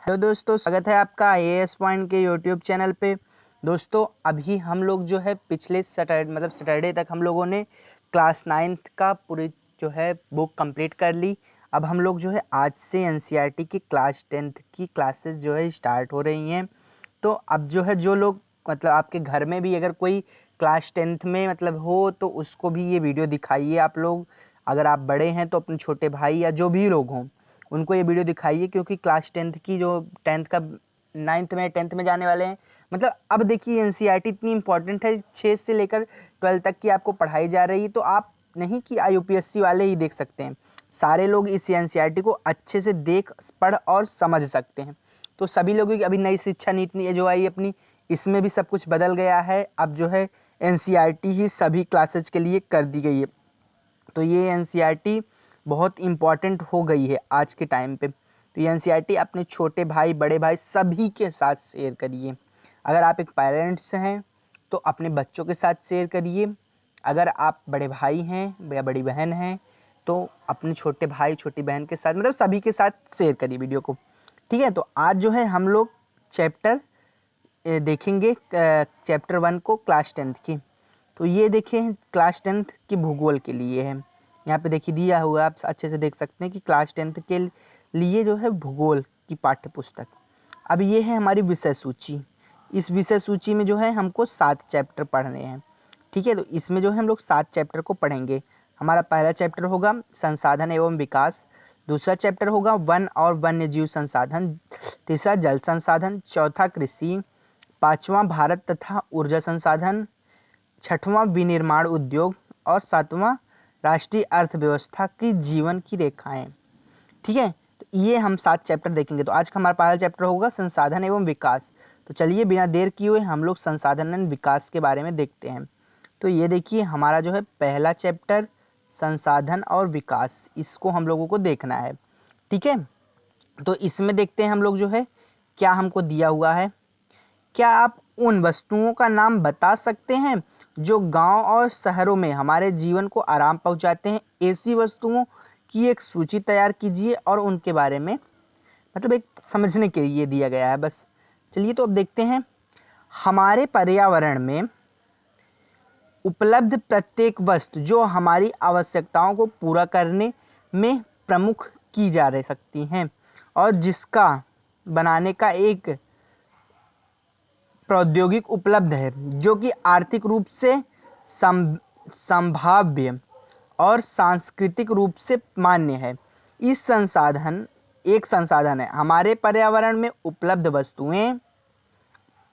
Hello दोस्तों, स्वागत है आपका आईएएस पॉइंट के यूट्यूब चैनल पे। दोस्तों अभी हम लोग जो है पिछले सैटरडे तक हम लोगों ने क्लास 9th का पूरी जो है बुक कंप्लीट कर ली। अब हम लोग जो है आज से एनसीईआरटी की क्लास 10th की क्लासेस जो है स्टार्ट हो रही हैं। तो अब जो है जो लोग आपके घर में भी अगर कोई क्लास 10th में हो तो उसको भी ये वीडियो दिखाइए आप लोग। अगर आप बड़े हैं तो अपने छोटे भाई या जो भी लोग हों उनको ये वीडियो दिखाइए, क्योंकि क्लास 10th की जो 10th का 9th में 10th में जाने वाले हैं। अब देखिए एनसीईआरटी इतनी इंपॉर्टेंट है, 6 से लेकर 12 तक की आपको पढ़ाई जा रही है। तो आप नहीं कि यूपीएससी वाले ही देख सकते हैं, सारे लोग इस एनसीईआरटी को अच्छे से देख पढ़ और समझ सकते हैं। तो सभी लोगों की अभी नई शिक्षा नीति जो आई अपनी, इसमें भी सब कुछ बदल गया है। अब जो है एनसीईआरटी ही सभी क्लासेज के लिए कर दी गई है। तो ये एनसीईआरटी बहुत इम्पॉर्टेंट हो गई है आज के टाइम पे। तो ये एनसीईआरटी अपने छोटे भाई बड़े भाई सभी के साथ शेयर करिए। अगर आप एक पेरेंट्स हैं तो अपने बच्चों के साथ शेयर करिए। अगर आप बड़े भाई हैं या बड़ी बहन हैं तो अपने छोटे भाई छोटी बहन के साथ सभी के साथ शेयर करिए वीडियो को। ठीक है, तो आज जो है हम लोग चैप्टर देखेंगे चैप्टर 1 को क्लास 10th की। तो ये देखिए क्लास 10th की भूगोल के लिए है। यहाँ पे देखिए दिया हुआ, आप अच्छे से देख सकते हैं कि क्लास 10th के लिए जो है भूगोल की पाठ्य पुस्तक। अब ये है हमारी विषय सूची। इस विषय सूची में जो है हमको 7 चैप्टर पढ़ने हैं। ठीक है, तो इसमें जो है हम लोग 7 चैप्टर को पढ़ेंगे। हमारा पहला चैप्टर होगा संसाधन एवं विकास, दूसरा चैप्टर होगा वन और वन्य जीव संसाधन, तीसरा जल संसाधन, चौथा कृषि, पांचवा भारत तथा ऊर्जा संसाधन, छठवां विनिर्माण उद्योग और सातवां राष्ट्रीय अर्थव्यवस्था की जीवन की रेखाएं। ठीक है, तो ये हम 7 चैप्टर देखेंगे। तो आज का हमारा पहला चैप्टर होगा संसाधन एवं विकास। तो चलिए बिना देर किए हुए हम लोग संसाधन एवं विकास के बारे में देखते हैं। तो ये देखिए हमारा जो है पहला चैप्टर संसाधन और विकास, इसको हम लोगों को देखना है। ठीक है, तो इसमें देखते हैं हम लोग जो है क्या हमको दिया हुआ है। क्या आप उन वस्तुओं का नाम बता सकते हैं जो गांव और शहरों में हमारे जीवन को आराम पहुंचाते हैं? ऐसी वस्तुओं की एक सूची तैयार कीजिए और उनके बारे में एक समझने के लिए दिया गया है बस। चलिए तो अब देखते हैं। हमारे पर्यावरण में उपलब्ध प्रत्येक वस्तु जो हमारी आवश्यकताओं को पूरा करने में प्रमुख की जा सकती हैं और जिसका बनाने का एक प्रौद्योगिक उपलब्ध है, जो कि आर्थिक रूप से संभाव्य और सांस्कृतिक रूप से मान्य है। इस संसाधन एक संसाधन है। हमारे पर्यावरण में उपलब्ध वस्तुएं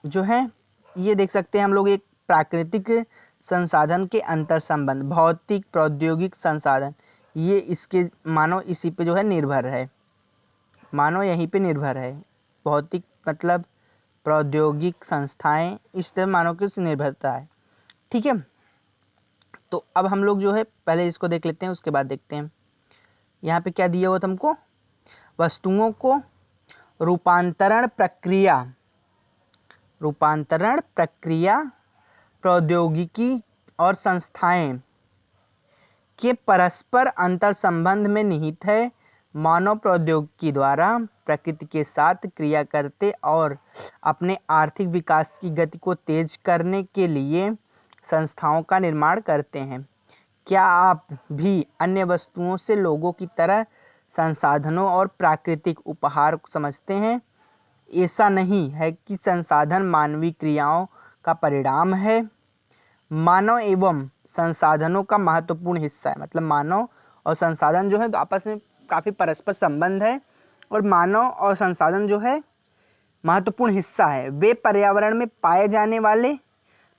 जो हैं, ये देख सकते हैं हम लोग एक प्राकृतिक संसाधन के अंतर संबंध, भौतिक प्रौद्योगिक संसाधन, ये इसके मानो इसी पे जो है निर्भर है, मानो यहीं पे निर्भर है। भौतिक प्रौद्योगिक संस्थाएं, इस तरह मानव की निर्भरता है। ठीक है, तो अब हम लोग जो है पहले इसको देख लेते हैं, उसके बाद देखते हैं यहाँ पे क्या दिया हुआ था हमको। वस्तुओं को रूपांतरण प्रक्रिया प्रौद्योगिकी और संस्थाएं के परस्पर अंतर संबंध में निहित है। मानव प्रौद्योगिकी द्वारा प्रकृति के साथ क्रिया करते और अपने आर्थिक विकास की गति को तेज करने के लिए संस्थाओं का निर्माण करते हैं। क्या आप भी अन्य वस्तुओं से लोगों की तरह संसाधनों और प्राकृतिक उपहार को समझते हैं? ऐसा नहीं है कि संसाधन मानवीय क्रियाओं का परिणाम है। मानव एवं संसाधनों का महत्वपूर्ण हिस्सा है। मानव और संसाधन जो है तो आपस में काफी परस्पर संबंध है, और मानव और संसाधन जो है महत्वपूर्ण हिस्सा है। वे पर्यावरण में पाए जाने वाले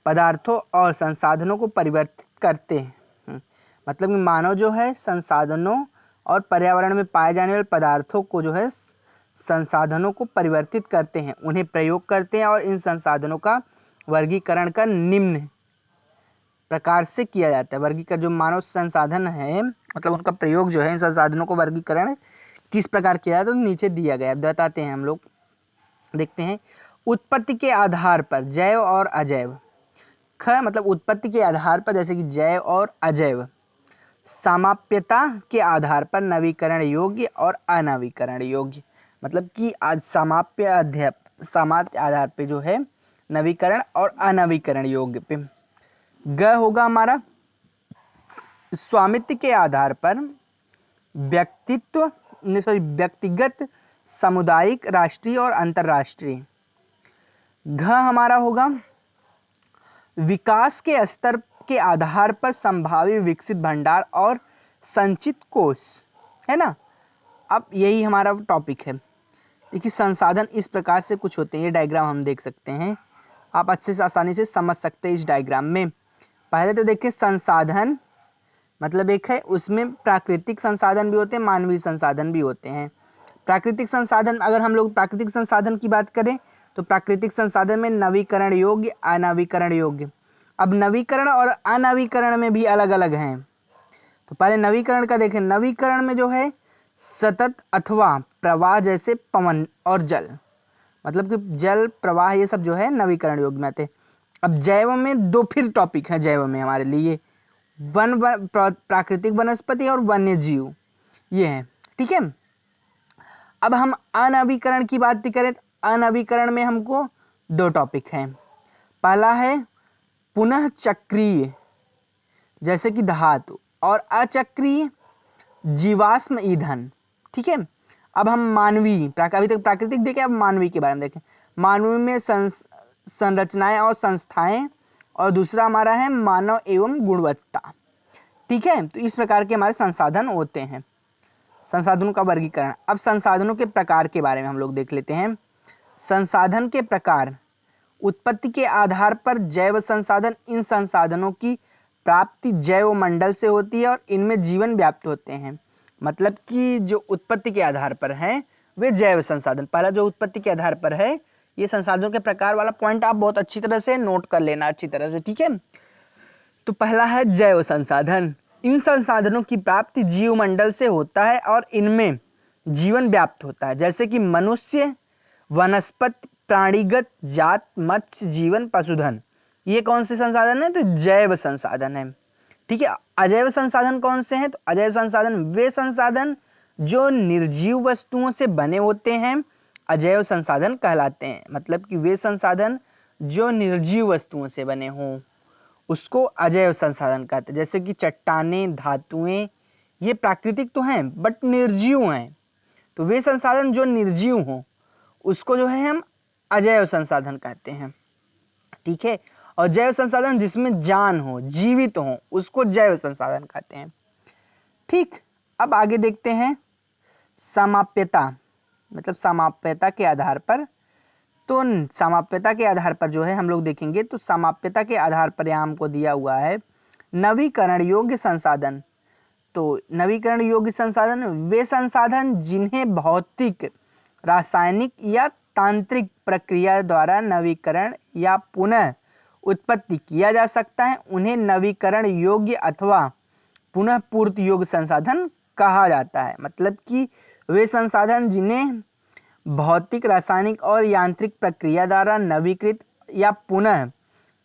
पदार्थों और संसाधनों को परिवर्तित करते हैं। कि मानव जो है संसाधनों और पर्यावरण में पाए जाने वाले पदार्थों को जो है संसाधनों को परिवर्तित करते हैं, उन्हें प्रयोग करते हैं, और इन संसाधनों का वर्गीकरण का निम्न प्रकार से किया जाता है। वर्गीकरण जो मानव संसाधन है, उनका प्रयोग जो है, इन संसाधनों को वर्गीकरण किस प्रकार किया जाता है तो नीचे दिया गया है, बताते हैं हम लोग। देखते हैं। उत्पत्ति के आधार पर जैव और अजैव। उत्पत्ति के आधार पर जैसे कि जैव और अजैव। समाप्यता के आधार पर नवीकरण योग्य और अनवीकरण योग्य। मतलब कि आज समाप्य आधार पे जो है नवीकरण और अनवीकरण योग्य पे। ग होगा हमारा स्वामित्व के आधार पर व्यक्तिगत, सामुदायिक, राष्ट्रीय और अंतरराष्ट्रीय। घ हमारा होगा विकास के स्तर के आधार पर संभावित विकसित भंडार और संचित कोष, है ना। अब यही हमारा टॉपिक है। देखिए संसाधन इस प्रकार से कुछ होते हैं, ये डायग्राम हम देख सकते हैं, आप अच्छे से आसानी से समझ सकते हैं इस डायग्राम में। पहले तो देखिए संसाधन मतलब एक है, उसमें प्राकृतिक संसाधन भी होते हैं, मानवीय संसाधन भी होते हैं। प्राकृतिक संसाधन, अगर हम लोग प्राकृतिक संसाधन की बात करें तो प्राकृतिक संसाधन में नवीकरण योग्य, अनवीकरण योग्य। अब नवीकरण और अनवीकरण में भी अलग अलग हैं। तो पहले नवीकरण का देखें। नवीकरण में जो है सतत अथवा प्रवाह जैसे पवन और जल, मतलब कि जल प्रवाह ये सब जो है नवीकरण योग्य में आते हैं। अब जैव में दो फिर टॉपिक है जैव में हमारे लिए, प्राकृतिक वनस्पति और वन्य जीव, ये है, ठीक है। अब हम अनवीकरण की बात करें तो अनवीकरण में हमको दो टॉपिक हैं। पहला है पुनः चक्रीय जैसे कि धातु, और अचक्रीय जीवाश्म ईंधन, ठीक है। अब हम मानवीय, अभी तक प्राकृतिक देखें, अब मानवीय के बारे में देखें। मानवीय में संरचनाएं और संस्थाएं, और दूसरा हमारा है मानव एवं गुणवत्ता, ठीक है। तो इस प्रकार के हमारे संसाधन होते हैं, संसाधनों का वर्गीकरण। अब संसाधनों के प्रकार के बारे में हम लोग देख लेते हैं। संसाधन के प्रकार, उत्पत्ति के आधार पर जैव संसाधन, इन संसाधनों की प्राप्ति जैव मंडल से होती है और इनमें जीवन व्याप्त होते हैं। मतलब कि जो उत्पत्ति के आधार पर है वे जैव संसाधन, पहला जो उत्पत्ति के आधार पर है, ये संसाधनों के प्रकार वाला पॉइंट आप बहुत अच्छी तरह से नोट कर लेना, अच्छी तरह से, ठीक है। तो पहला है जैव संसाधन, इन संसाधनों की प्राप्ति जीव मंडल से होता है और इनमें जीवन व्याप्त होता है, जैसे कि मनुष्य, वनस्पति, प्राणीगत जात, मत्स्य जीवन, पशुधन। ये कौन से संसाधन है? तो जैव संसाधन है, ठीक है। अजैव संसाधन कौन से हैं? तो अजैव संसाधन वे संसाधन जो निर्जीव वस्तुओं से बने होते हैं, अजैव संसाधन कहलाते हैं। मतलब कि वे संसाधन जो निर्जीव वस्तुओं से बने हों उसको अजैव संसाधन कहते हैं। जैसे कि चट्टानें, धातुएं, ये प्राकृतिक तो हैं बट निर्जीव हैं, तो वे संसाधन जो निर्जीव हों उसको जो है हम अजैव संसाधन कहते हैं, ठीक है। और जैव संसाधन जिसमें जान हो, जीवित हो, उसको जैव संसाधन कहते हैं, ठीक। अब आगे देखते हैं समाप्यता, मतलब समाप्यता के आधार पर। तो समाप्यता के आधार पर जो है हम लोग देखेंगे, तो समाप्यता के आधार पर यहाँ हमको दिया हुआ है नवीकरण योग्य संसाधन। तो नवीकरण योग्य संसाधन वे संसाधन जिन्हें भौतिक, रासायनिक या तांत्रिक प्रक्रिया द्वारा नवीकरण या पुनः उत्पत्ति किया जा सकता है, उन्हें नवीकरण योग्य अथवा पुनः पूर्ति योग्य संसाधन कहा जाता है। मतलब कि वे संसाधन जिन्हें भौतिक, रासायनिक और यांत्रिक प्रक्रिया द्वारा नवीकृत या पुनः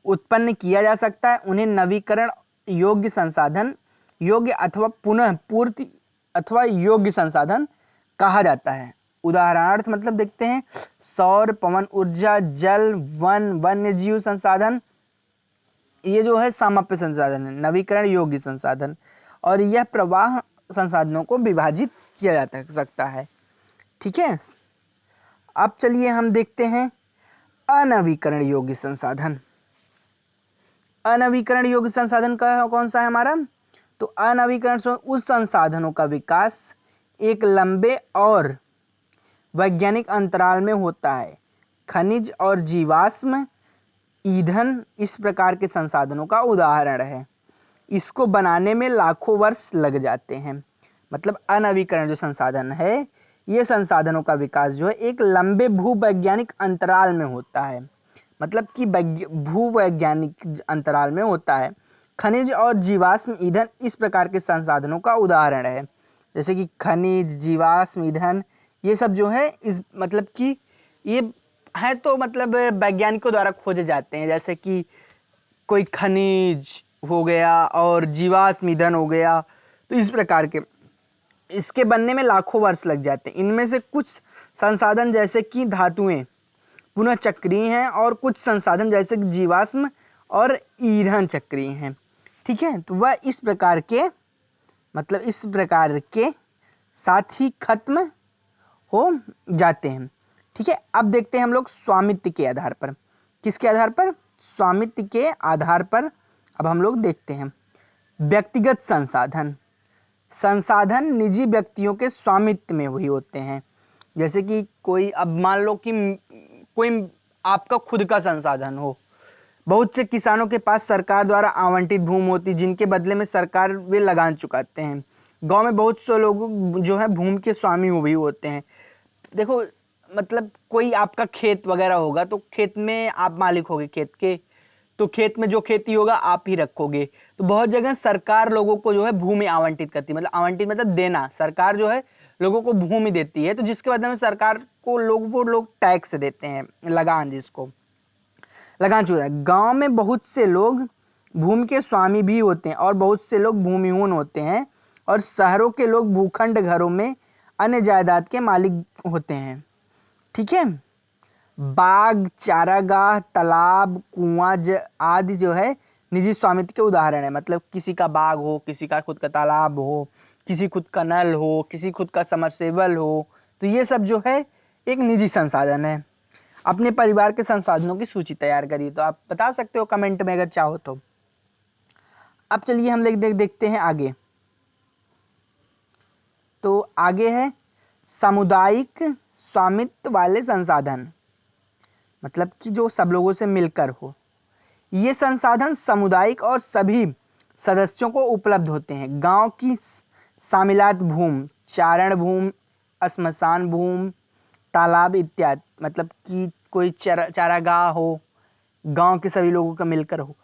उत्पन्न किया जा सकता है, उन्हें नवीकरण योग्य संसाधन, योग्य अथवा पुनः पूर्ति अथवा योग्य संसाधन कहा जाता है। उदाहरणार्थ मतलब देखते हैं सौर, पवन ऊर्जा, जल, वन, वन्य जीव संसाधन, ये जो है सामाप्य संसाधन है, नवीकरण योग्य संसाधन। और यह प्रवाह संसाधनों को विभाजित किया जा सकता है, ठीक है। अब चलिए हम देखते हैं अनवीकरण योग्य संसाधन। अनवीकरण योग्य संसाधन का कौन सा है हमारा? तो अनवीकरण उस संसाधनों का विकास एक लंबे और वैज्ञानिक अंतराल में होता है। खनिज और जीवाश्म ईंधन इस प्रकार के संसाधनों का उदाहरण है। इसको बनाने में लाखों वर्ष लग जाते हैं। मतलब अनवीकरण जो संसाधन है, ये संसाधनों का विकास जो है एक लंबे भूवैज्ञानिक अंतराल में होता है। मतलब कि भूवैज्ञानिक अंतराल में होता है। खनिज और जीवाश्म ईंधन इस प्रकार के संसाधनों का उदाहरण है। जैसे कि खनिज, जीवाश्म ईंधन, ये सब जो है इस मतलब कि ये है तो मतलब वैज्ञानिकों द्वारा खोजे जाते हैं। जैसे कि कोई खनिज हो गया और जीवाश्म ईंधन हो गया, तो इस प्रकार के इसके बनने में लाखों वर्ष लग जाते हैं। इनमें से कुछ संसाधन जैसे कि धातुएं पुनः चक्रीय हैं और कुछ संसाधन जैसे कि जीवाश्म और ईंधन चक्रीय हैं। ठीक है, तो वह इस प्रकार के मतलब इस प्रकार के साथ ही खत्म हो जाते हैं। ठीक है, अब देखते हैं हम लोग स्वामित्व के आधार पर। किसके आधार पर? स्वामित्व के आधार पर अब हम लोग देखते हैं। व्यक्तिगत संसाधन, संसाधन निजी व्यक्तियों के स्वामित्व में वही होते हैं। जैसे कि कोई, अब मान लो कि कोई आपका खुद का संसाधन हो। बहुत से किसानों के पास सरकार द्वारा आवंटित भूमि होती, जिनके बदले में सरकार वे लगान चुकाते हैं। गांव में बहुत से लोग जो है भूमि के स्वामी वही होते हैं। देखो, मतलब कोई आपका खेत वगैरह होगा तो खेत में आप मालिक होगे खेत के, तो खेत में जो खेती होगा आप ही रखोगे। तो बहुत जगह सरकार लोगों को जो है भूमि आवंटित करती है, मतलब आवंटित मतलब देना। सरकार जो है लोगों को भूमि देती है, तो जिसके बदले में सरकार को वो लोग टैक्स देते हैं, लगान, जिसको लगान चुकाता है। गांव में बहुत से लोग भूमि के स्वामी भी होते हैं और बहुत से लोग भूमिहीन होते हैं, और शहरों के लोग भूखंड घरों में अन्य जायदाद के मालिक होते हैं। ठीक है, बाग, चारागाह, तालाब, कुआं आदि जो है निजी स्वामित्व के उदाहरण है। मतलब किसी का बाग हो, किसी का खुद का तालाब हो, किसी खुद का नल हो, किसी खुद का समरसेबल हो, तो ये सब जो है एक निजी संसाधन है। अपने परिवार के संसाधनों की सूची तैयार करिए, तो आप बता सकते हो कमेंट में अगर चाहो तो। अब चलिए हम देखते हैं आगे। तो आगे है सामुदायिक स्वामित्व वाले संसाधन, मतलब कि जो सब लोगों से मिलकर हो। ये संसाधन सामुदायिक और सभी सदस्यों को उपलब्ध होते हैं। गांव की शामिलात भूमि, चारण भूमि, श्मशान भूमि, तालाब इत्यादि, मतलब कि कोई चारागाह हो, गांव के सभी लोगों का मिलकर हो।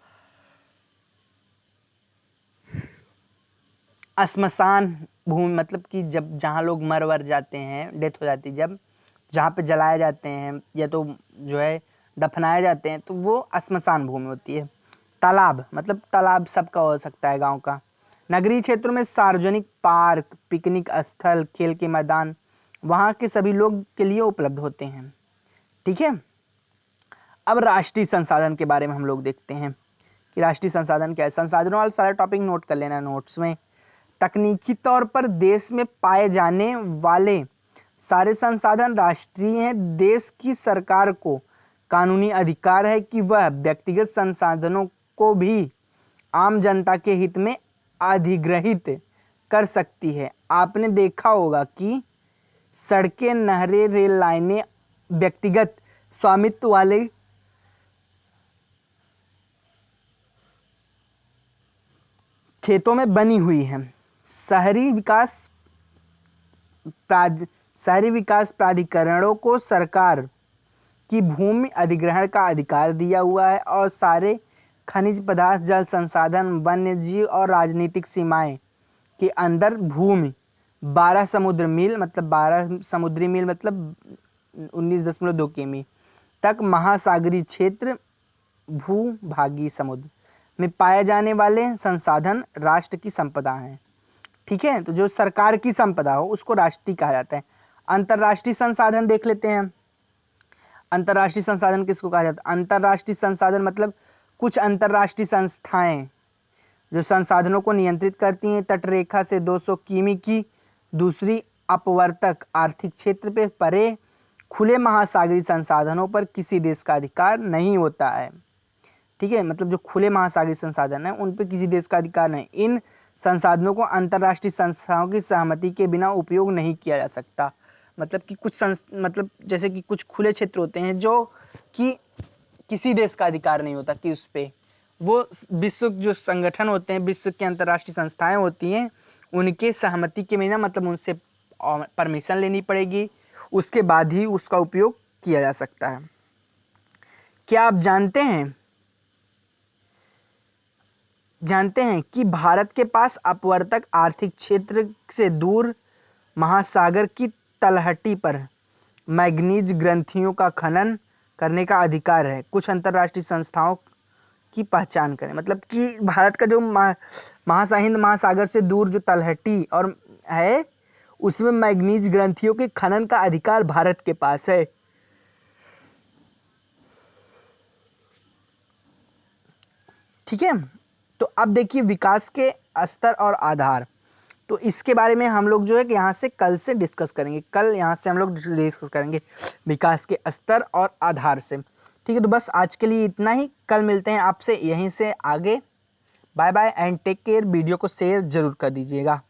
श्मशान भूमि, मतलब कि जब जहां लोग मर वर जाते हैं, डेथ हो जाती है, जब जहाँ पे जलाए जाते हैं या तो जो है दफनाए जाते हैं, तो वो श्मशान भूमि होती है। तालाब, मतलब तालाब सबका हो सकता है गांव का। नगरीय क्षेत्रों में सार्वजनिक पार्क, पिकनिक स्थल, खेल के मैदान वहाँ के सभी लोग के लिए उपलब्ध होते हैं। ठीक है, अब राष्ट्रीय संसाधन के बारे में हम लोग देखते हैं कि राष्ट्रीय संसाधन क्या है। संसाधनों वाला सारा टॉपिक नोट कर लेना नोट्स में। तकनीकी तौर पर देश में पाए जाने वाले सारे संसाधन राष्ट्रीय हैं। देश की सरकार को कानूनी अधिकार है कि वह व्यक्तिगत संसाधनों को भी आम जनता के हित में अधिग्रहित कर सकती है। आपने देखा होगा कि सड़कें, नहरें, रेल लाइनें व्यक्तिगत स्वामित्व वाले खेतों में बनी हुई हैं। शहरी विकास प्राधिकरणों को सरकार की भूमि अधिग्रहण का अधिकार दिया हुआ है, और सारे खनिज पदार्थ, जल संसाधन, वन्य जीव और राजनीतिक सीमाएं के अंदर भूमि 12 समुद्री मील मतलब 19.2 किमी तक महासागरीय क्षेत्र, भूभागी समुद्र में पाए जाने वाले संसाधन राष्ट्र की संपदा हैं। ठीक है, तो जो सरकार की संपदा हो उसको राष्ट्रीय कहा जाता है। अंतरराष्ट्रीय संसाधन देख लेते हैं। अंतरराष्ट्रीय संसाधन किसको कहा जाता है? अंतरराष्ट्रीय संसाधन मतलब कुछ अंतरराष्ट्रीय संस्थाएं जो संसाधनों को नियंत्रित करती हैं। तटरेखा से 200 किमी की दूसरी अपवर्तक आर्थिक क्षेत्र पे परे खुले महासागरीय संसाधनों पर किसी देश का अधिकार नहीं होता है। ठीक है, मतलब जो खुले महासागरीय संसाधन है उन पर किसी देश का अधिकार नहीं। इन संसाधनों को अंतरराष्ट्रीय संस्थाओं की सहमति के बिना उपयोग नहीं किया जा सकता। मतलब कि मतलब जैसे कि कुछ खुले क्षेत्र होते हैं जो कि किसी देश का अधिकार नहीं होता कि उस पे वो विश्व जो संगठन होते हैं, विश्व की अंतरराष्ट्रीय संस्थाएं होती हैं, उनके सहमति के बिना, मतलब उनसे परमिशन लेनी पड़ेगी, उसके बाद ही उसका उपयोग किया जा सकता है। क्या आप जानते हैं कि भारत के पास अपवर्तक आर्थिक क्षेत्र से दूर महासागर की तलहटी पर मैग्नीज ग्रंथियों का खनन करने का अधिकार है। कुछ अंतरराष्ट्रीय संस्थाओं की पहचान करें, मतलब कि भारत का जो हिंद महासागर से दूर जो तलहटी और है उसमें मैग्नीज ग्रंथियों के खनन का अधिकार भारत के पास है। ठीक है, तो अब देखिए विकास के स्तर और आधार, तो इसके बारे में हम लोग जो है कि यहाँ से कल से डिस्कस करेंगे, कल यहाँ से हम लोग डिस्कस करेंगे विकास के स्तर और आधार से। ठीक है, तो बस आज के लिए इतना ही, कल मिलते हैं आपसे यहीं से आगे। Bye bye and take care. Video को शेयर जरूर कर दीजिएगा।